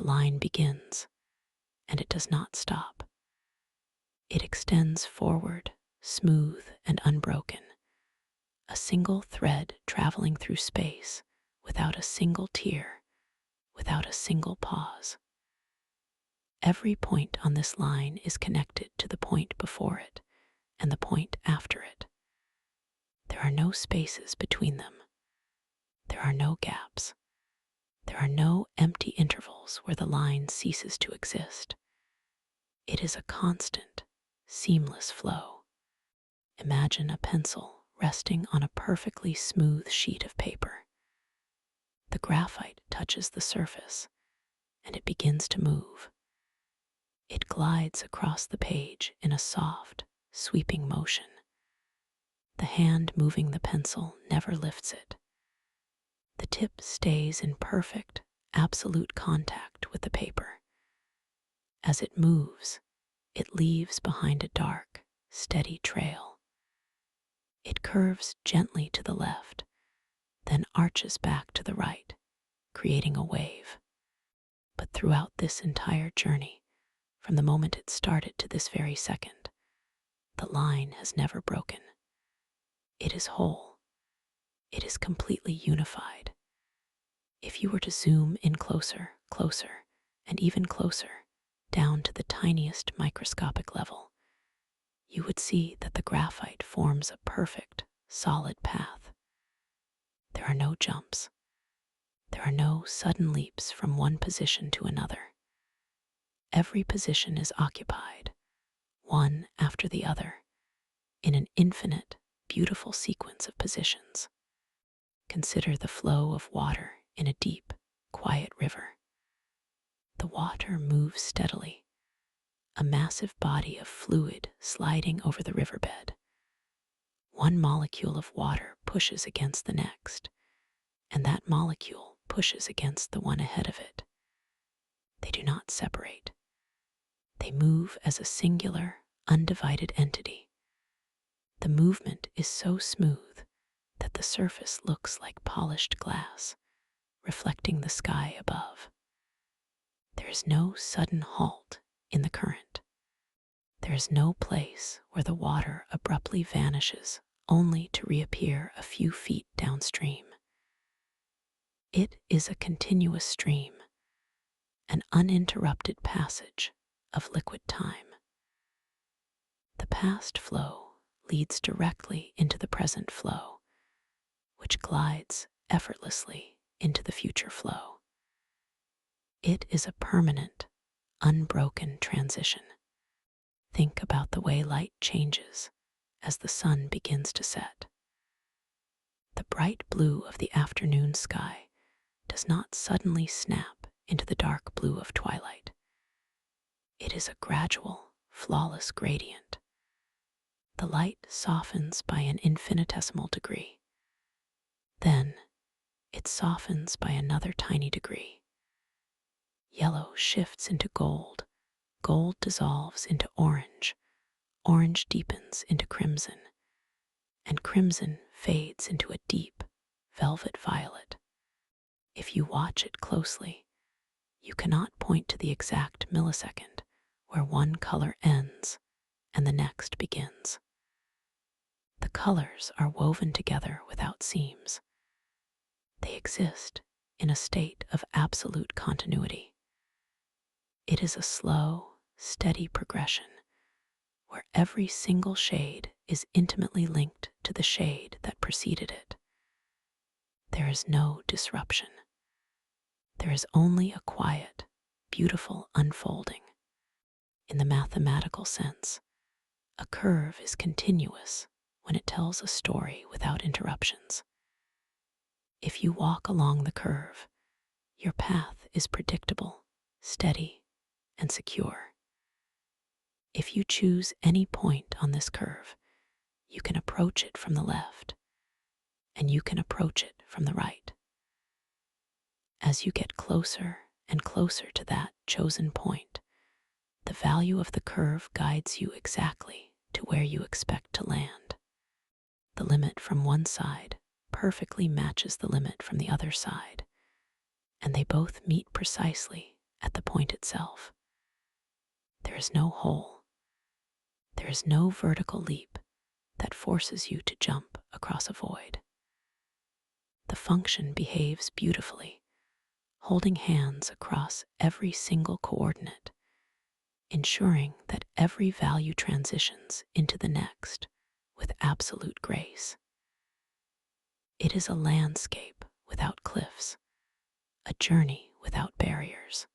line begins, and it does not stop. It extends forward, smooth and unbroken, a single thread traveling through space without a single tear, without a single pause. Every point on this line is connected to the point before it and the point after it. There are no spaces between them. There are no gaps. There are no empty intervals where the line ceases to exist. It is a constant, seamless flow. Imagine a pencil resting on a perfectly smooth sheet of paper. The graphite touches the surface, and it begins to move. It glides across the page in a soft, sweeping motion. The hand moving the pencil never lifts it. The tip stays in perfect, absolute contact with the paper. As it moves, it leaves behind a dark, steady trail. It curves gently to the left, then arches back to the right, creating a wave. But throughout this entire journey, from the moment it started to this very second, the line has never broken. It is whole. It is completely unified. If you were to zoom in closer, and even closer, down to the tiniest microscopic level, you would see that the graphite forms a perfect, solid path. There are no jumps. There are no sudden leaps from one position to another. Every position is occupied, one after the other, in an infinite, beautiful sequence of positions. Consider the flow of water in a deep, quiet river. The water moves steadily, a massive body of fluid sliding over the riverbed. One molecule of water pushes against the next, and that molecule pushes against the one ahead of it. They do not separate. They move as a singular, undivided entity. The movement is so smooth that the surface looks like polished glass, reflecting the sky above. There is no sudden halt in the current. There is no place where the water abruptly vanishes only to reappear a few feet downstream. It is a continuous stream, an uninterrupted passage of liquid time. The past flow leads directly into the present flow, which glides effortlessly into the future flow. It is a permanent, unbroken transition. Think about the way light changes as the sun begins to set. The bright blue of the afternoon sky does not suddenly snap into the dark blue of twilight. It is a gradual, flawless gradient. The light softens by an infinitesimal degree. Then it softens by another tiny degree. Yellow shifts into gold, gold dissolves into orange, orange deepens into crimson, and crimson fades into a deep, velvet violet. If you watch it closely, you cannot point to the exact millisecond where one color ends and the next begins. The colors are woven together without seams. They exist in a state of absolute continuity. It is a slow, steady progression where every single shade is intimately linked to the shade that preceded it. There is no disruption. There is only a quiet, beautiful unfolding. In the mathematical sense, a curve is continuous when it tells a story without interruptions. If you walk along the curve, your path is predictable, steady, and secure. If you choose any point on this curve, you can approach it from the left, and you can approach it from the right. As you get closer and closer to that chosen point, the value of the curve guides you exactly to where you expect to land. The limit from one side perfectly matches the limit from the other side, and they both meet precisely at the point itself. There is no hole. There is no vertical leap that forces you to jump across a void. The function behaves beautifully, holding hands across every single coordinate, ensuring that every value transitions into the next with absolute grace. It is a landscape without cliffs, a journey without barriers.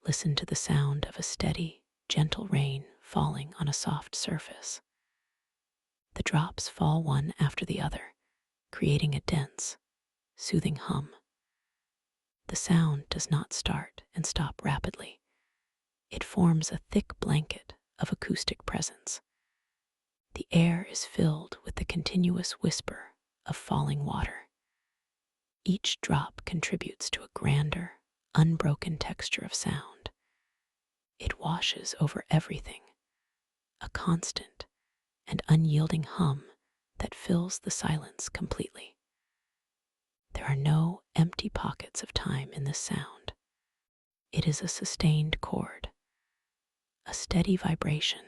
Listen to the sound of a steady, gentle rain falling on a soft surface. The drops fall one after the other, creating a dense, soothing hum. The sound does not start and stop rapidly. It forms a thick blanket of acoustic presence. The air is filled with the continuous whisper of falling water. Each drop contributes to a grander, unbroken texture of sound. It washes over everything, a constant and unyielding hum that fills the silence completely. There are no empty pockets of time in this sound. It is a sustained chord, a steady vibration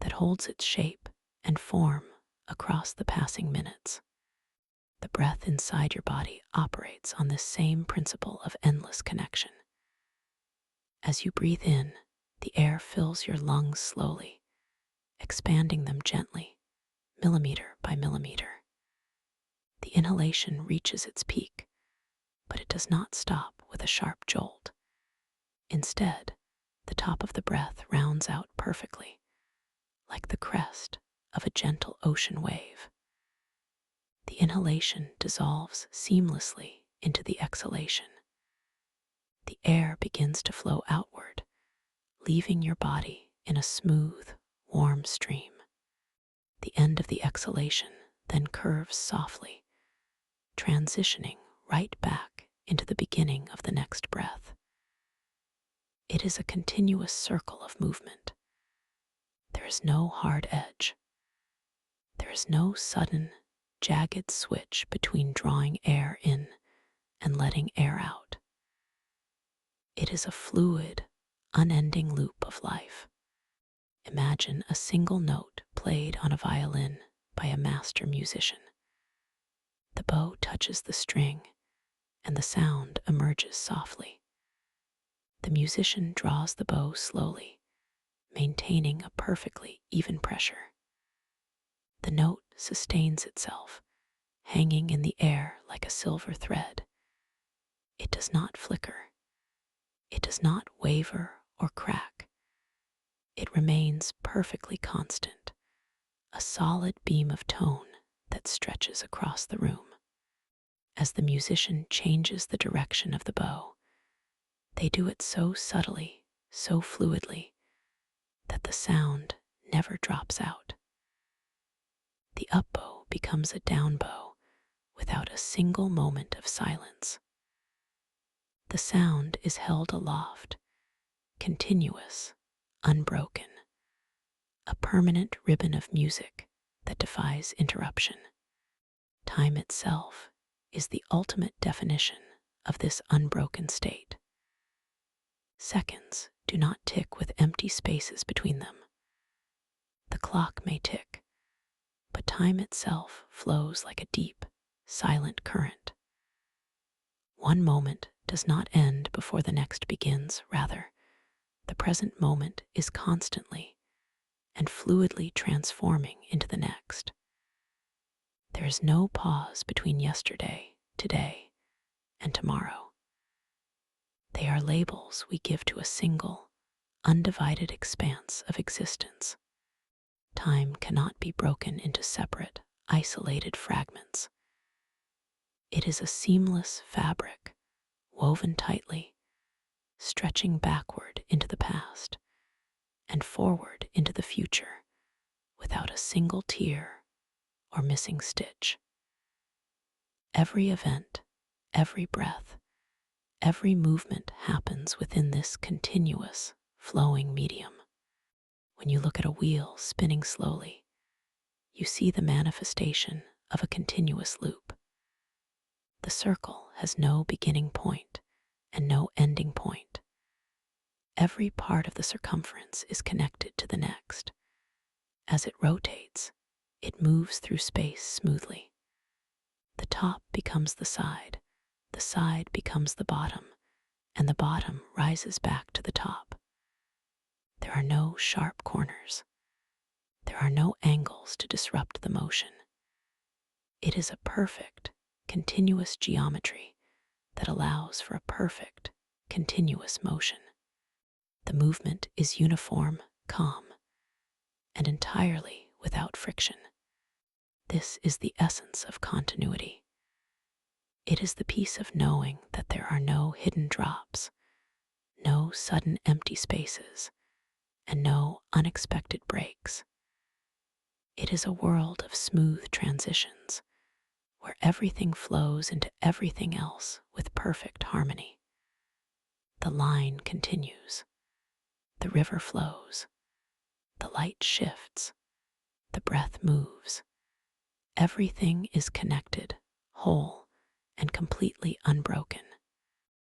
that holds its shape and form across the passing minutes. The breath inside your body operates on this same principle of endless connection. As you breathe in, the air fills your lungs slowly, expanding them gently, millimeter by millimeter. The inhalation reaches its peak, but it does not stop with a sharp jolt. Instead, the top of the breath rounds out perfectly, like the crest of a gentle ocean wave. The inhalation dissolves seamlessly into the exhalation. The air begins to flow outward, leaving your body in a smooth, warm stream. The end of the exhalation then curves softly, transitioning right back into the beginning of the next breath. It is a continuous circle of movement. There is no hard edge. There is no sudden, jagged switch between drawing air in and letting air out. It is a fluid, unending loop of life. Imagine a single note played on a violin by a master musician. The bow touches the string, and the sound emerges softly. The musician draws the bow slowly, maintaining a perfectly even pressure. The note sustains itself, hanging in the air like a silver thread. It does not flicker. It does not waver or crack. It remains perfectly constant, a solid beam of tone that stretches across the room. As the musician changes the direction of the bow, they do it so subtly, so fluidly, that the sound never drops out. The up bow becomes a down bow without a single moment of silence. The sound is held aloft, continuous, unbroken, a permanent ribbon of music that defies interruption. Time itself is the ultimate definition of this unbroken state. Seconds do not tick with empty spaces between them. The clock may tick, but time itself flows like a deep, silent current. One moment does not end before the next begins. Rather, the present moment is constantly and fluidly transforming into the next. There is no pause between yesterday, today, and tomorrow. They are labels we give to a single, undivided expanse of existence. Time cannot be broken into separate, isolated fragments. It is a seamless fabric, woven tightly, stretching backward into the past and forward into the future without a single tear or missing stitch. Every event, every breath, every movement happens within this continuous, flowing medium. When you look at a wheel spinning slowly, you see the manifestation of a continuous loop. The circle has no beginning point and no ending point. Every part of the circumference is connected to the next. As it rotates, it moves through space smoothly. The top becomes the side becomes the bottom, and the bottom rises back to the top. There are no sharp corners. There are no angles to disrupt the motion. It is a perfect, continuous geometry that allows for a perfect, continuous motion. The movement is uniform, calm, and entirely without friction. This is the essence of continuity. It is the peace of knowing that there are no hidden drops, no sudden empty spaces, and no unexpected breaks. It is a world of smooth transitions, where everything flows into everything else with perfect harmony. The line continues, the river flows, the light shifts, the breath moves. Everything is connected, whole, and completely unbroken.